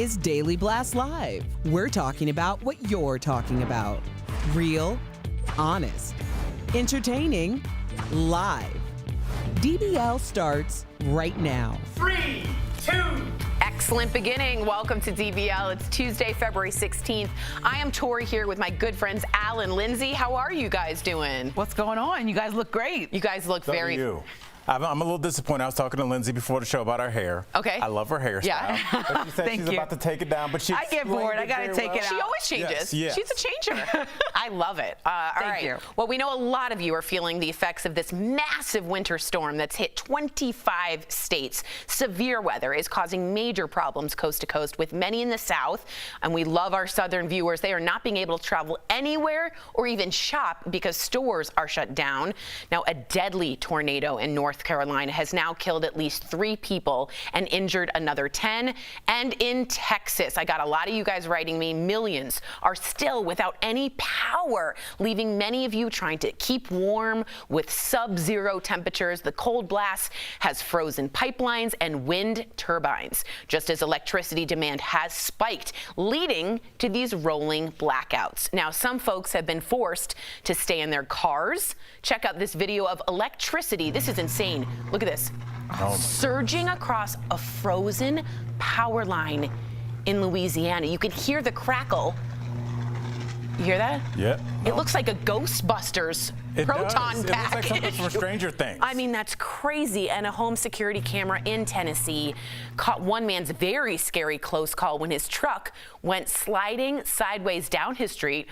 is Daily Blast Live. We're talking about what you're talking about. Real, honest, entertaining, live. DBL starts right now. 3, 2. Excellent beginning. Welcome to DBL. It's Tuesday, February 16th. I am Tori here with my good friends Al and Lindsay. How are you guys doing? What's going on? You guys look great. You guys look very... you. I'm a little disappointed. I was talking to Lindsay before the show about our hair. Okay. I love her hairstyle. Yeah. But she said she's about to take it down, but she I get bored. I got to take it out. She always changes. Yes. She's a changer. I love it. All right. you. Well, we know a lot of you are feeling the effects of this massive winter storm that's hit 25 states. Severe weather is causing major problems coast to coast with many in the south, and we love our southern viewers. They are not being able to travel anywhere or even shop because stores are shut down. Now, a deadly tornado in North North Carolina has now killed at least 3 people and injured another 10. And in Texas, I got a lot of you guys writing me, millions are still without any power, leaving many of you trying to keep warm with sub-zero temperatures. The cold blast has frozen pipelines and wind turbines, just as electricity demand has spiked, leading to these rolling blackouts. Now, some folks have been forced to stay in their cars. Check out this video of electricity. This is insane. Look at this. Surging across a frozen power line in Louisiana. You can hear the crackle. You hear that? Yeah. It looks like a Ghostbusters proton pack. It looks like something from Stranger Things. I mean, that's crazy. And a home security camera in Tennessee caught one man's very scary close call when his truck went sliding sideways down his street.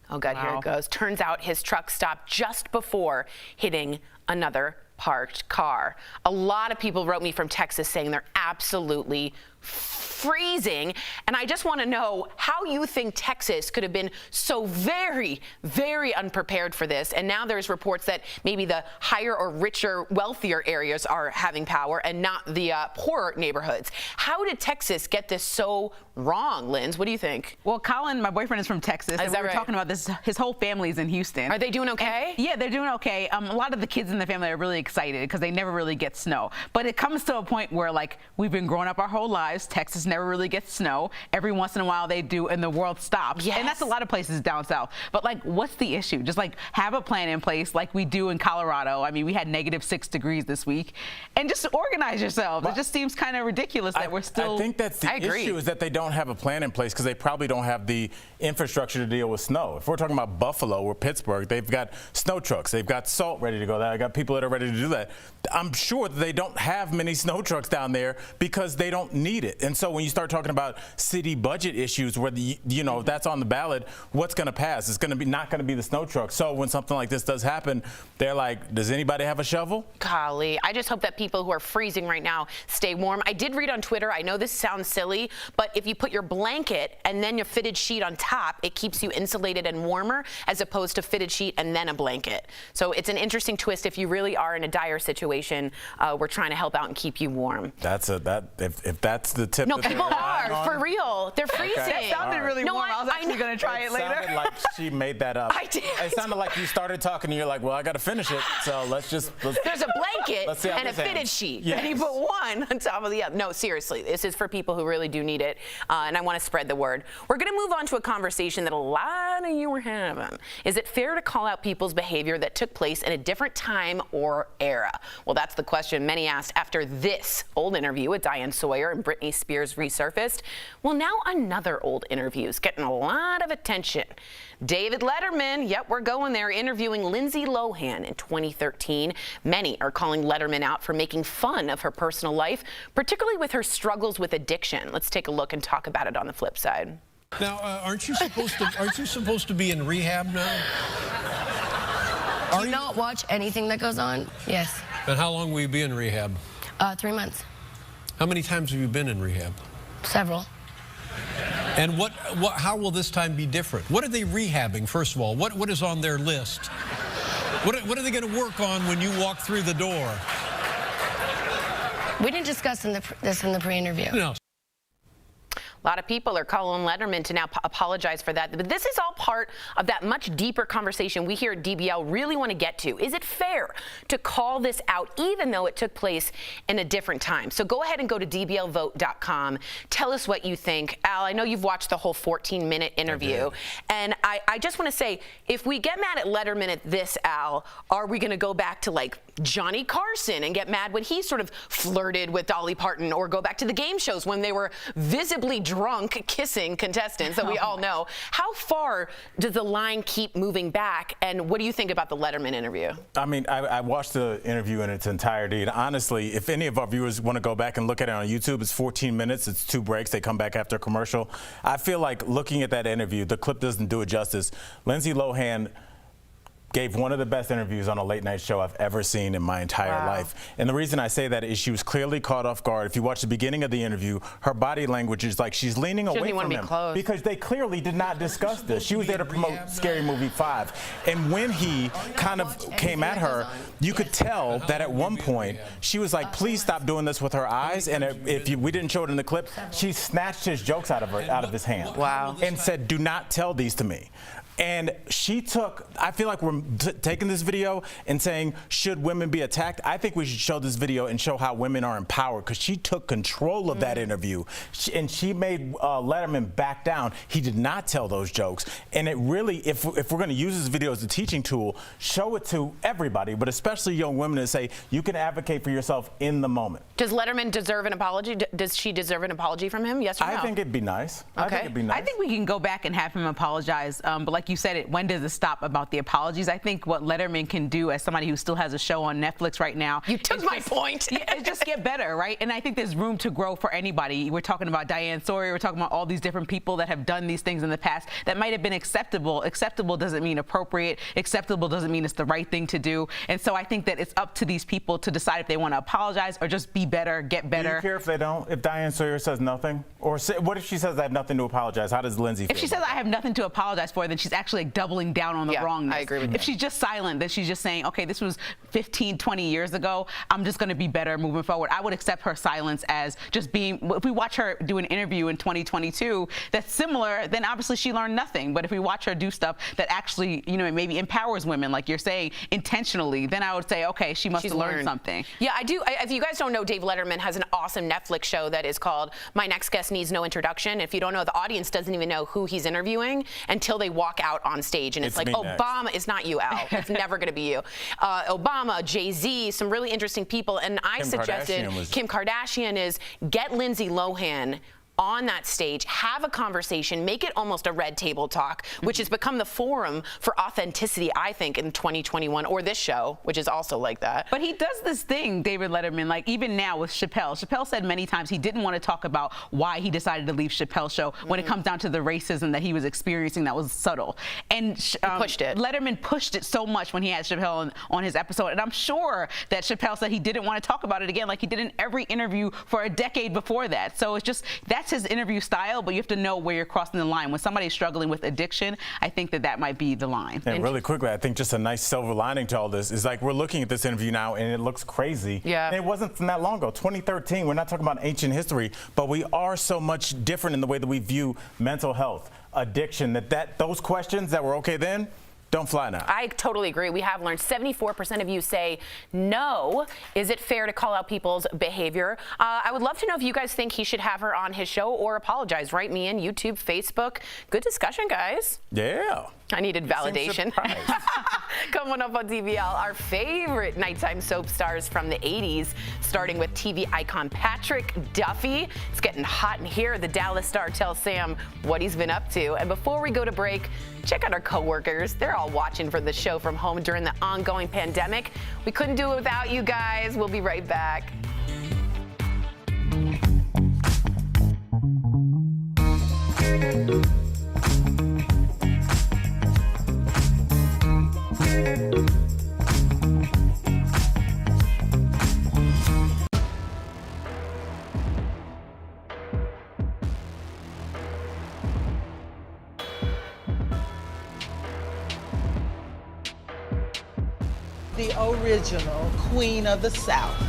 Oh, God, Here it goes. Turns out his truck stopped just before hitting another parked car. A lot of people wrote me from Texas saying they're absolutely freezing, and I just want to know how you think Texas could have been so very, very unprepared for this. And now there's reports that maybe the higher or richer, wealthier areas are having power and not the poorer neighborhoods. How did Texas get this so wrong, Linz? What do you think? Well, Colin, my boyfriend is from Texas, and we were talking about this. His whole family's in Houston. Are they doing okay? And, yeah, they're doing okay. A lot of the kids in the family are really excited because they never really get snow. But it comes to a point where, like, we've been growing up our whole lives. Texas never really gets snow. Every once in a while they do, and the world stops. Yes. And that's a lot of places down south. But, like, what's the issue? Just, like, have a plan in place like we do in Colorado. I mean, we had -6 degrees this week. And just organize yourselves. It just seems kind of ridiculous that we're still... I think that's the issue, is that they don't have a plan in place because they probably don't have the infrastructure to deal with snow. If we're talking about Buffalo or Pittsburgh, they've got snow trucks. They've got salt ready to go. They've got people that are ready to do that. I'm sure that they don't have many snow trucks down there because they don't need it. And so when you start talking about city budget issues, where if that's on the ballot, what's going to pass? It's going to be not going to be the snow truck. So when something like this does happen, they're like, does anybody have a shovel? Golly, I just hope that people who are freezing right now stay warm. I did read on Twitter, I know this sounds silly, but if you put your blanket and then your fitted sheet on top, it keeps you insulated and warmer, as opposed to fitted sheet and then a blanket. So it's an interesting twist. If you really are in a dire situation, we're trying to help out and keep you warm. If that's the tip. No, people are, for real. They're freezing. That sounded really warm. I was actually going to try it later. It sounded like she made that up. I did. It sounded like you started talking and you're like, well, I got to finish it. So let's There's a blanket and a fitted sheet. Yes. And you put one on top of the other. No, seriously, this is for people who really do need it. And I want to spread the word. We're going to move on to a conversation that a lot of you were having. Is it fair to call out people's behavior that took place in a different time or era? Well, that's the question many asked after this old interview with Diane Sawyer and Britney Spears resurfaced. Well, now another old interview is getting a lot of attention. David Letterman, yep, we're going there, interviewing Lindsay Lohan in 2013. Many are calling Letterman out for making fun of her personal life, particularly with her struggles with addiction. Let's take a look and talk about it on the flip side. Now, aren't you supposed to be in rehab now? Do you not watch anything that goes on? Yes. And how long will you be in rehab? 3 months. How many times have you been in rehab? Several. And how will this time be different? What are they rehabbing, first of all? What is on their list? What are they going to work on when you walk through the door? We didn't discuss this in the pre-interview. No. A lot of people are calling Letterman to now apologize for that. But this is all part of that much deeper conversation we here at DBL really want to get to. Is it fair to call this out even though it took place in a different time? So go ahead and go to dblvote.com. Tell us what you think. Al, I know you've watched the whole 14-minute interview. And I just want to say, if we get mad at Letterman at this, Al, are we going to go back to like Johnny Carson and get mad when he sort of flirted with Dolly Parton, or go back to the game shows when they were visibly drunk kissing contestants that we all know? How far does the line keep moving back, and what do you think about the Letterman interview? I mean, I watched the interview in its entirety, and honestly, if any of our viewers want to go back and look at it on YouTube, it's 14 minutes, it's 2 breaks, they come back after a commercial. I feel like looking at that interview, the clip doesn't do it justice. Lindsay Lohan gave one of the best interviews on a late night show I've ever seen in my entire life. And the reason I say that is she was clearly caught off guard. If you watch the beginning of the interview, her body language is like she's leaning away from him because they clearly did not discuss this. She was there to promote Scary Movie 5. And when he kind of came at her, you could tell that at one point she was like, please stop doing this with her eyes. And we didn't show it in the clip, she snatched his jokes out of his hand. Wow. And said, do not tell these to me. And she took, I feel like we're taking this video and saying, should women be attacked? I think we should show this video and show how women are empowered, because she took control of that interview. And she made Letterman back down. He did not tell those jokes. And it really, if we're going to use this video as a teaching tool, show it to everybody, but especially young women, to say you can advocate for yourself in the moment. Does Letterman deserve an apology? Does she deserve an apology from him? Yes or no? I think it'd be nice. Okay. I think it'd be nice. I think we can go back and have him apologize, but like you said, when does it stop about the apologies? I think what Letterman can do, as somebody who still has a show on Netflix right now, you took my point. Yeah, just get better, right? And I think there's room to grow for anybody. We're talking about Diane Sawyer. We're talking about all these different people that have done these things in the past that might have been acceptable. Acceptable doesn't mean appropriate. Acceptable doesn't mean it's the right thing to do. And so I think that it's up to these people to decide if they want to apologize or just be better, get better. Do you care if they don't? If Diane Sawyer says nothing? Or what if she says I have nothing to apologize? How does Lindsay feel? If she says I have nothing to apologize for, then she's actually doubling down on the wrongness. I agree with If she's just silent, then she's just saying, okay, this was 15, 20 years ago. I'm just going to be better moving forward. I would accept her silence as just being, if we watch her do an interview in 2022 that's similar, then obviously she learned nothing. But if we watch her do stuff that actually, you know, maybe empowers women, like you're saying, intentionally, then I would say, okay, she must have learned something. Yeah, I do. If you guys don't know, Dave Letterman has an awesome Netflix show that is called My Next Guest Needs No Introduction. If you don't know, the audience doesn't even know who he's interviewing until they walk out on stage. And it's like, Obama, it's not you, Al. It's never going to be you. Obama, Jay-Z, some really interesting people. And I suggested Kim Kardashian is get Lindsay Lohan on that stage, have a conversation, make it almost a red table talk, which has become the forum for authenticity, I think, in 2021, or this show, which is also like that. But he does this thing, David Letterman, like even now with Chappelle. Chappelle said many times he didn't want to talk about why he decided to leave Chappelle's show when it comes down to the racism that he was experiencing that was subtle. And pushed it. Letterman pushed it so much when he had Chappelle on his episode. And I'm sure that Chappelle said he didn't want to talk about it again, like he did in every interview for a decade before that. So it's just, that's his interview style, but you have to know where you're crossing the line. When somebody's struggling with addiction, I think that might be the line. And really quickly, I think just a nice silver lining to all this is like we're looking at this interview now and it looks crazy. Yeah. And it wasn't from that long ago, 2013. We're not talking about ancient history, but we are so much different in the way that we view mental health, addiction, that those questions that were okay then don't fly now. I totally agree. We have learned 74% of you say no. Is it fair to call out people's behavior? I would love to know if you guys think he should have her on his show or apologize. Write me in, YouTube, Facebook. Good discussion, guys. Yeah. I needed validation. Coming up on DBL, our favorite nighttime soap stars from the 80s, starting with TV icon Patrick Duffy. It's getting hot in here. The Dallas Star tells Sam what he's been up to. And before we go to break, check out our coworkers. They're all watching for the show from home during the ongoing pandemic. We couldn't do it without you guys. We'll be right back. The original Queen of the South.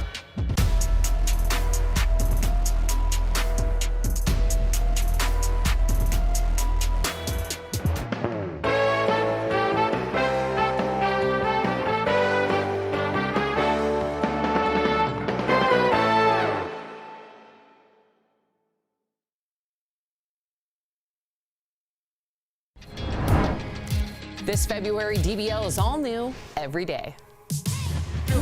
This February, DBL is all new every day. No,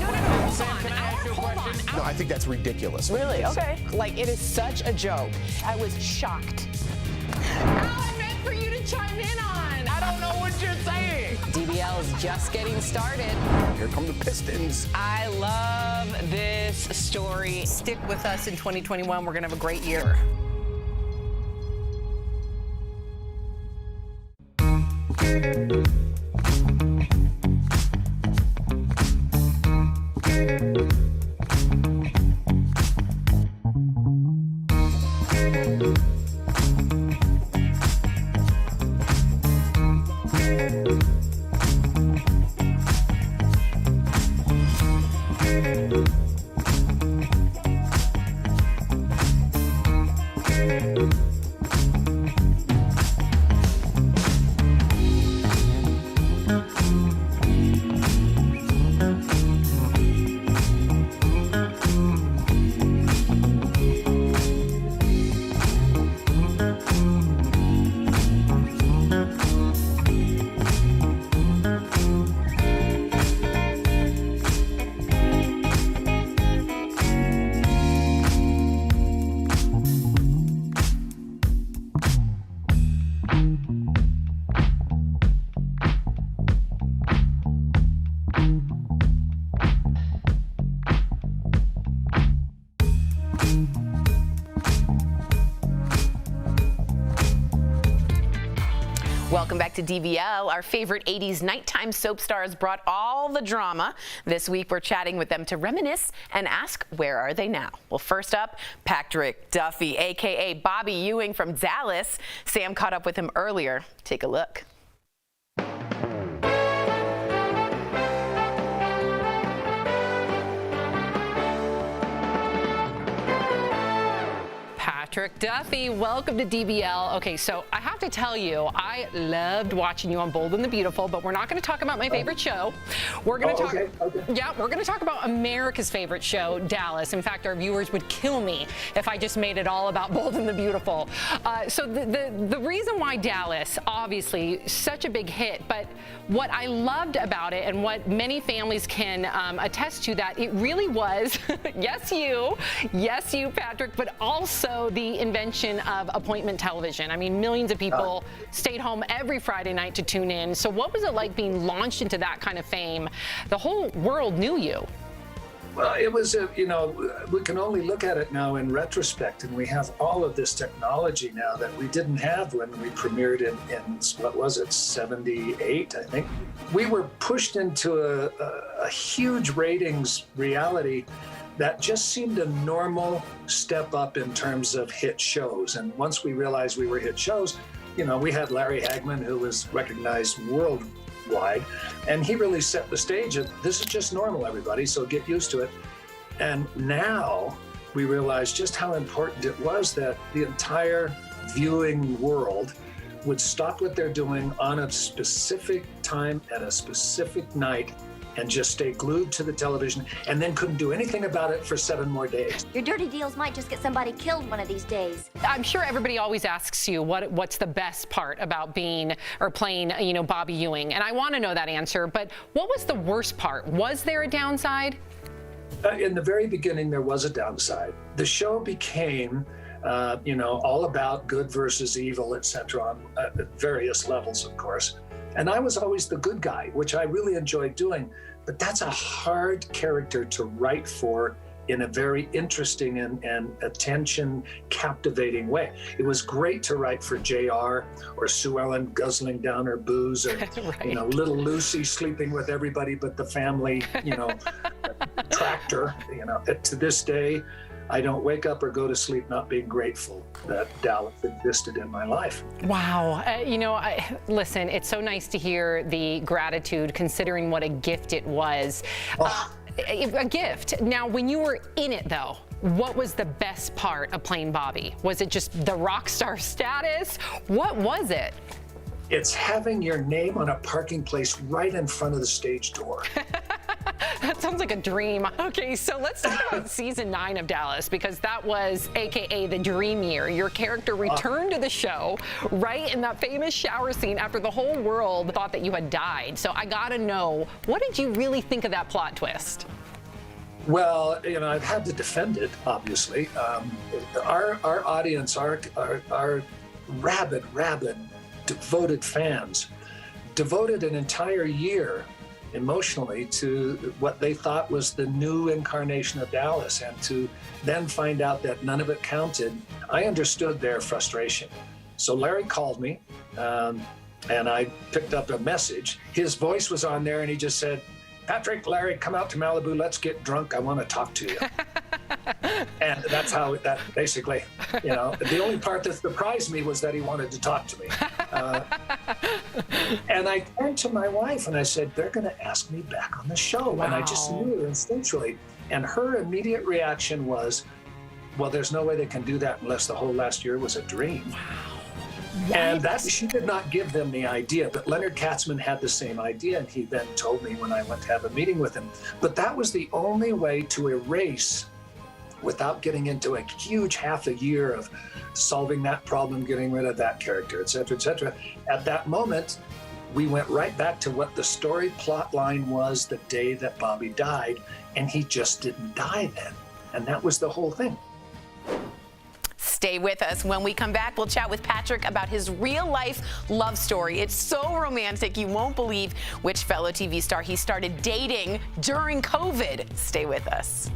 hold on. No, I think that's ridiculous. Really? Okay. Like, it is such a joke. I was shocked. I meant for you to chime in on. I don't know what you're saying. DBL is just getting started. Here come the Pistons. I love this story. Stick with us in 2021. We're going to have a great year. to DBL. Our favorite 80s nighttime soap stars brought all the drama. This week, we're chatting with them to reminisce and ask, where are they now? Well, first up, Patrick Duffy, a.k.a. Bobby Ewing from Dallas. Sam caught up with him earlier. Take a look. Patrick Duffy, welcome to DBL. Okay, so I have to tell you, I loved watching you on Bold and the Beautiful, but we're not going to talk about my favorite show. We're going to talk. Yeah, we're going to talk about America's favorite show, Dallas. In fact, our viewers would kill me if I just made it all about Bold and the Beautiful. So the reason why Dallas, obviously, such a big hit, but what I loved about it and what many families can attest to, that it really was, yes you, Patrick, but also the invention of appointment television. I mean, millions of people stayed home every Friday night to tune in. So what was it like being launched into that kind of fame? The whole world knew you. Well, it was, we can only look at it now in retrospect, and we have all of this technology now that we didn't have when we premiered in what was it, 78, I think. We were pushed into a huge ratings reality that just seemed a normal step up in terms of hit shows. And once we realized we were hit shows, we had Larry Hagman, who was recognized worldwide, and he really set the stage of, this is just normal, everybody, so get used to it. And now we realize just how important it was that the entire viewing world would stop what they're doing on a specific time at a specific night and just stay glued to the television, and then couldn't do anything about it for 7 more days. Your dirty deals might just get somebody killed one of these days. I'm sure everybody always asks you what's the best part about being or playing, Bobby Ewing, and I want to know that answer. But what was the worst part? Was there a downside? In the very beginning, there was a downside. The show became, all about good versus evil, etc., on various levels, of course. And I was always the good guy, which I really enjoyed doing. But that's a hard character to write for in a very interesting and attention-captivating way. It was great to write for JR or Sue Ellen guzzling down her booze, or right. Little Lucy sleeping with everybody but the family, tractor. To this day, I don't wake up or go to sleep not being grateful that Dallas existed in my life. Wow. Listen, it's so nice to hear the gratitude, considering what a gift it was. A gift. Now, when you were in it, though, what was the best part of playing Bobby? Was it just the rock star status? What was it? It's having your name on a parking place right in front of the stage door. That sounds like a dream. Okay, so let's talk about season 9 of Dallas, because that was AKA the dream year. Your character returned to the show right in that famous shower scene after the whole world thought that you had died. So I gotta know, what did you really think of that plot twist? Well, I've had to defend it, obviously. Our audience, our rabid, devoted fans, devoted an entire year emotionally to what they thought was the new incarnation of Dallas, and to then find out that none of it counted. I understood their frustration. So Larry called me, and I picked up a message. His voice was on there, and he just said, "Patrick, Larry, come out to Malibu. Let's get drunk. I want to talk to you." And that's how that basically, the only part that surprised me was that he wanted to talk to me. And I turned to my wife and I said, they're going to ask me back on the show. Wow. And I just knew it instinctually. And her immediate reaction was, well, there's no way they can do that unless the whole last year was a dream. Wow. And that she did not give them the idea, but Leonard Katzman had the same idea, and he then told me when I went to have a meeting with him. But that was the only way to erase, without getting into a huge half a year of solving that problem, getting rid of that character, et cetera, et cetera. At that moment, we went right back to what the story plot line was the day that Bobby died, and he just didn't die then. And that was the whole thing. Stay with us. When we come back, we'll chat with Patrick about his real-life love story. It's so romantic, you won't believe which fellow TV star he started dating during COVID. Stay with us.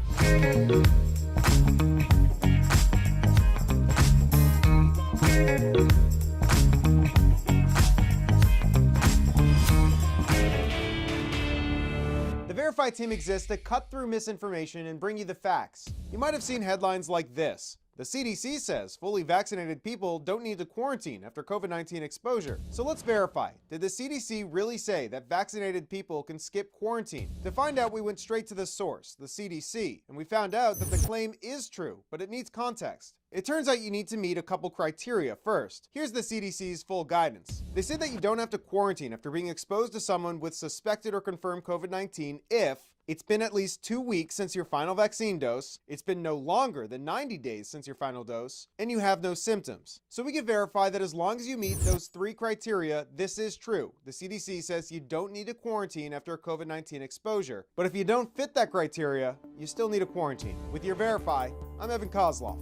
The Verify team exists to cut through misinformation and bring you the facts. You might have seen headlines like this. The CDC says fully vaccinated people don't need to quarantine after COVID-19 exposure. So let's verify. Did the CDC really say that vaccinated people can skip quarantine? To find out, we went straight to the source, the CDC, and we found out that the claim is true, but it needs context. It turns out you need to meet a couple criteria first. Here's the CDC's full guidance. They say that you don't have to quarantine after being exposed to someone with suspected or confirmed COVID-19 if it's been at least 2 weeks since your final vaccine dose, it's been no longer than 90 days since your final dose, and you have no symptoms. So we can verify that as long as you meet those 3 criteria, this is true. The CDC says you don't need to quarantine after a COVID-19 exposure. But if you don't fit that criteria, you still need a quarantine. With your Verify, I'm Evan Kozloff.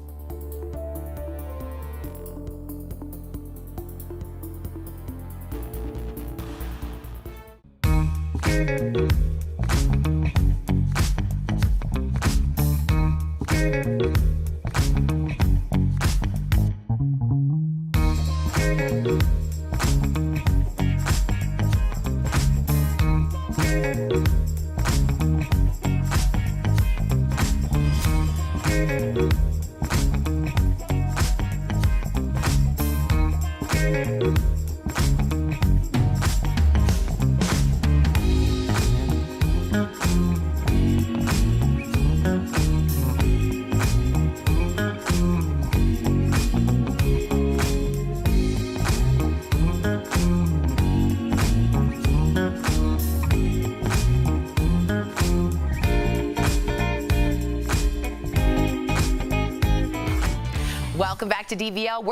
Welcome back to DBL.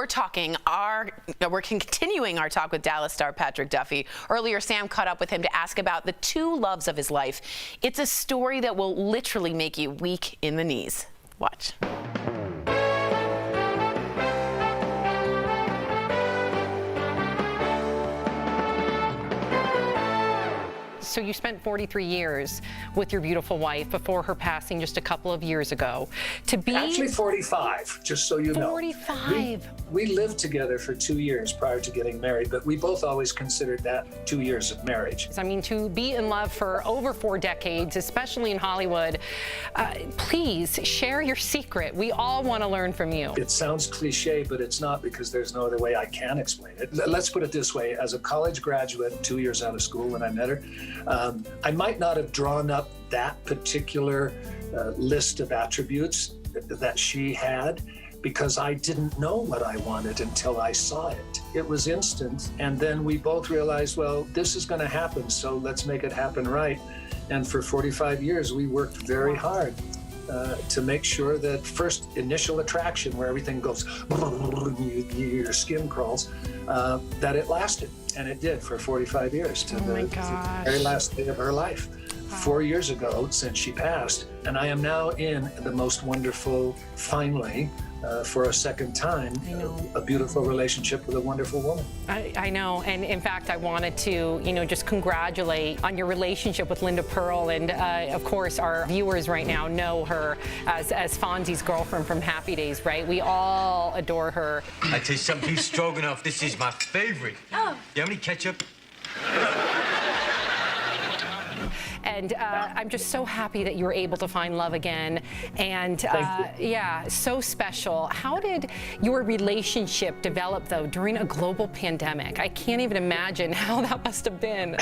We're continuing our talk with Dallas star Patrick Duffy. Earlier, Sam caught up with him to ask about the 2 loves of his life. It's a story that will literally make you weak in the knees. Watch. So you spent 43 years with your beautiful wife before her passing just a couple of years ago. Actually 45, just so you know. 45. We lived together for 2 years prior to getting married, but we both always considered that 2 years of marriage. I mean, to be in love for over 4 decades, especially in Hollywood, please share your secret. We all want to learn from you. It sounds cliche, but it's not, because there's no other way I can explain it. Let's put it this way. As a college graduate, 2 years out of school when I met her, I might not have drawn up that particular list of attributes that she had, because I didn't know what I wanted until I saw it. It was instant. And then we both realized, well, this is going to happen, so let's make it happen right. And for 45 years, we worked very hard to make sure that first initial attraction, where everything goes, your skin crawls, that it lasted. And it did for 45 years to the very last day of her life. 4 years ago, since she passed, and I am now in the most wonderful, finally, for a second time, a beautiful relationship with a wonderful woman. I know, and in fact, I wanted to, just congratulate on your relationship with Linda Pearl, and of course, our viewers right now know her as Fonzie's girlfriend from Happy Days, right? We all adore her. I taste some beef stroganoff. This is my favorite. Oh. You have any ketchup? And I'm just so happy that you were able to find love again. And yeah, so special. How did your relationship develop, though, during a global pandemic? I can't even imagine how that must have been.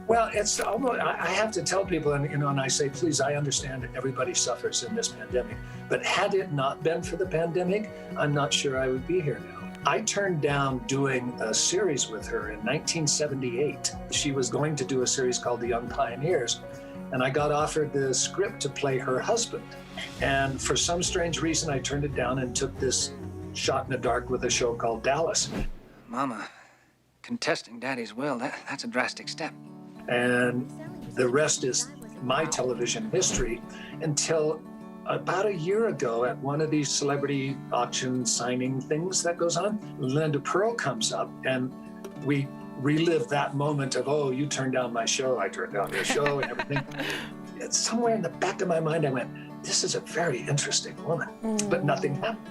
Well, it's almost, I have to tell people, and and I say, please, I understand that everybody suffers in this pandemic, but had it not been for the pandemic, I'm not sure I would be here now. I turned down doing a series with her in 1978. She was going to do a series called The Young Pioneers, and I got offered the script to play her husband. And for some strange reason, I turned it down and took this shot in the dark with a show called Dallas. Mama, contesting Daddy's will, that's a drastic step. And the rest is my television history until about a year ago at one of these celebrity auction signing things that goes on. Linda Pearl comes up and we relive that moment of, oh, you turned down my show, I turned down your show and everything. It's somewhere in the back of my mind, I went, this is a very interesting woman, but nothing happened.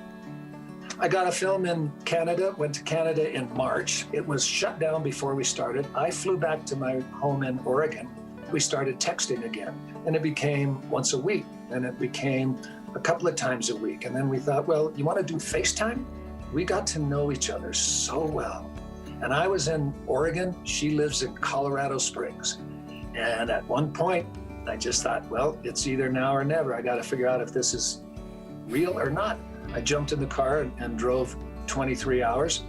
I got a film in Canada, went to Canada in March. It was shut down before we started. I flew back to my home in Oregon we started texting again, and it became once a week, and it became a couple of times a week. And then we thought, well, you want to do FaceTime? We got to know each other so well. And I was in Oregon, she lives in Colorado Springs. And at one point, I just thought, well, it's either now or never. I got to figure out if this is real or not. I jumped in the car and drove 23 hours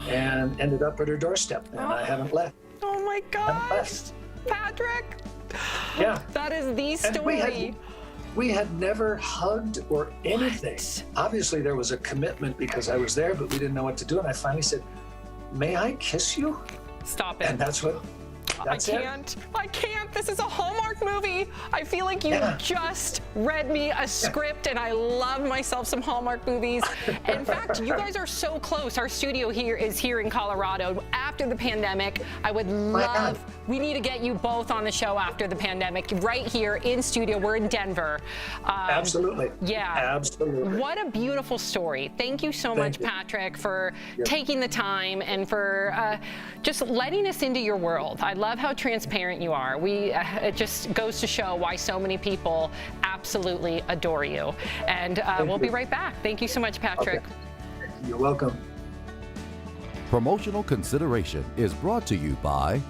and ended up at her doorstep, and I haven't left. Oh my gosh, Patrick. Yeah. That is the story. We had never hugged or anything. Obviously, there was a commitment because I was there, but we didn't know what to do. And I finally said, may I kiss you? Stop it. And that's I can't. This is a Hallmark movie. I feel like you just read me a script, and I love myself some Hallmark movies. In fact, you guys are so close. Our studio here is here in Colorado. After the pandemic, I would love, we need to get you both on the show after the pandemic, right here in studio. We're in Denver. Absolutely. Yeah. Absolutely. What a beautiful story. Thank you so much, Patrick, for taking the time and for just letting us into your world. I love how transparent you are. It just goes to show why so many people absolutely adore you. And we'll be right back. Thank you so much, Patrick. Okay. You're welcome. Promotional consideration is brought to you by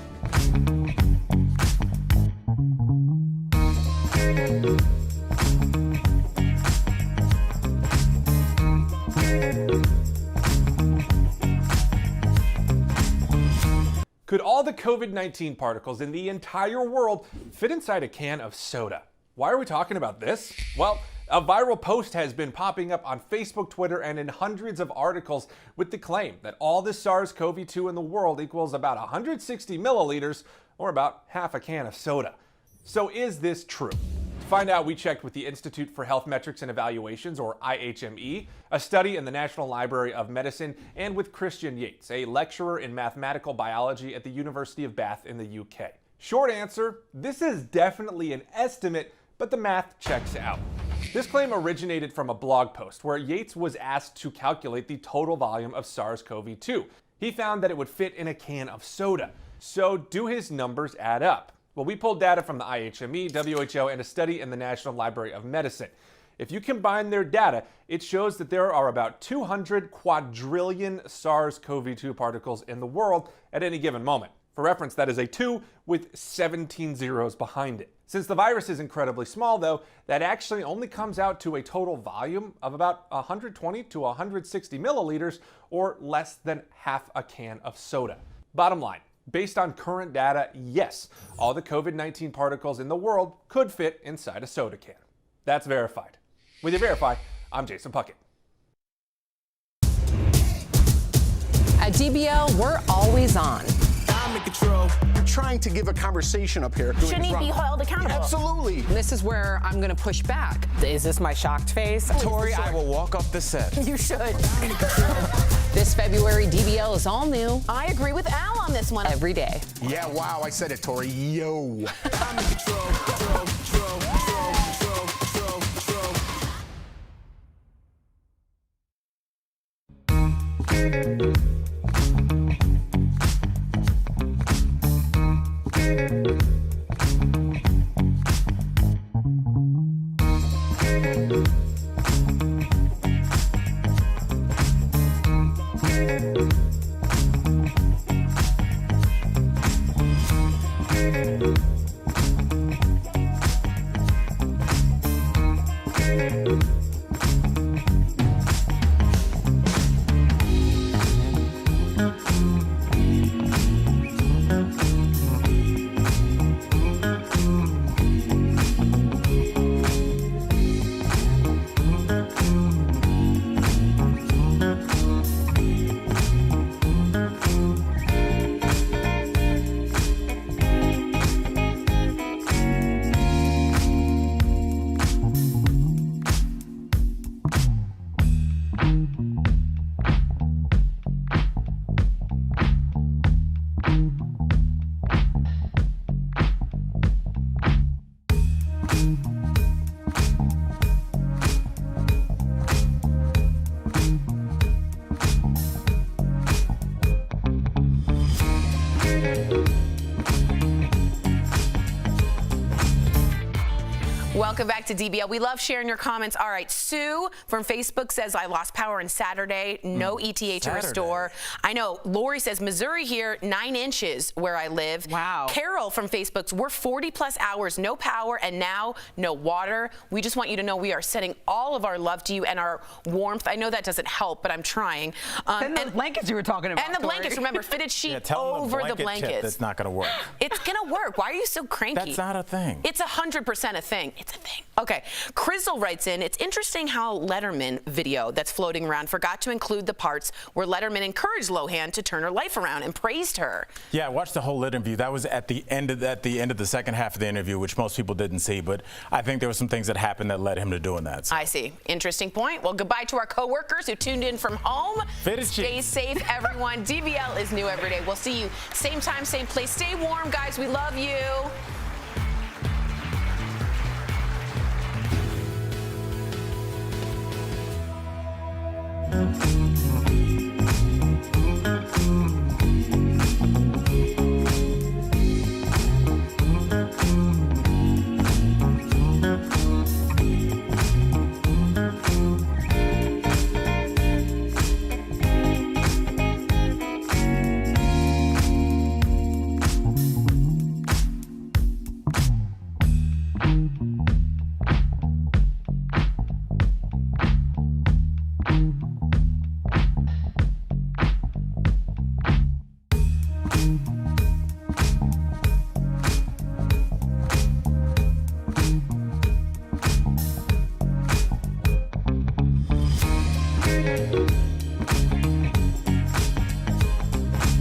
Could all the COVID-19 particles in the entire world fit inside a can of soda? Why are we talking about this? Well, a viral post has been popping up on Facebook, Twitter, and in hundreds of articles with the claim that all the SARS-CoV-2 in the world equals about 160 milliliters, or about half a can of soda. So is this true? To find out, we checked with the Institute for Health Metrics and Evaluations, or IHME, a study in the National Library of Medicine, and with Christian Yates, a lecturer in mathematical biology at the University of Bath in the UK. Short answer, this is definitely an estimate, but the math checks out. This claim originated from a blog post where Yates was asked to calculate the total volume of SARS-CoV-2. He found that it would fit in a can of soda. So do his numbers add up? Well, we pulled data from the IHME, WHO, and a study in the National Library of Medicine. If you combine their data, it shows that there are about 200 quadrillion SARS-CoV-2 particles in the world at any given moment. For reference, that is a 2 with 17 zeros behind it. Since the virus is incredibly small, though, that actually only comes out to a total volume of about 120 to 160 milliliters, or less than half a can of soda. Bottom line, based on current data, yes, all the COVID-19 particles in the world could fit inside a soda can. That's verified. With your Verify, I'm Jason Puckett. At DBL, we're always on. I'm in control. You're trying to give a conversation up here. Shouldn't he be held accountable? Absolutely. This is where I'm going to push back. Is this my shocked face? Tori, I will walk off the set. You should. This February, DBL is all new. I agree with Al on this one. Every day. Yeah, wow, I said it, Tori. Yo. I'm in control. Welcome back to DBL. We love sharing your comments. All right, Sue from Facebook says, I lost power on Saturday. No ETA to restore. I know. Lori says, Missouri here, 9 inches where I live. Wow. Carol from Facebook's, we're 40+ hours, no power, and now no water. We just want you to know we are sending all of our love to you and our warmth. I know that doesn't help, but I'm trying. And the blankets you were talking about. And the blankets. Remember, fitted sheet over the blankets. That's not going to work. It's going to work. Why are you so cranky? That's not a thing. It's 100% a thing. It's a thing. Okay. Crizzle writes in, it's interesting how Letterman video that's floating around forgot to include the parts where Letterman encouraged Lohan to turn her life around and praised her. Yeah, I watched the whole interview. That was at the end of the second half of the interview, which most people didn't see. But I think there were some things that happened that led him to doing that. So. I see. Interesting point. Well, goodbye to our coworkers who tuned in from home. Stay safe, everyone. DBL is new every day. We'll see you same time, same place. Stay warm, guys. We love you.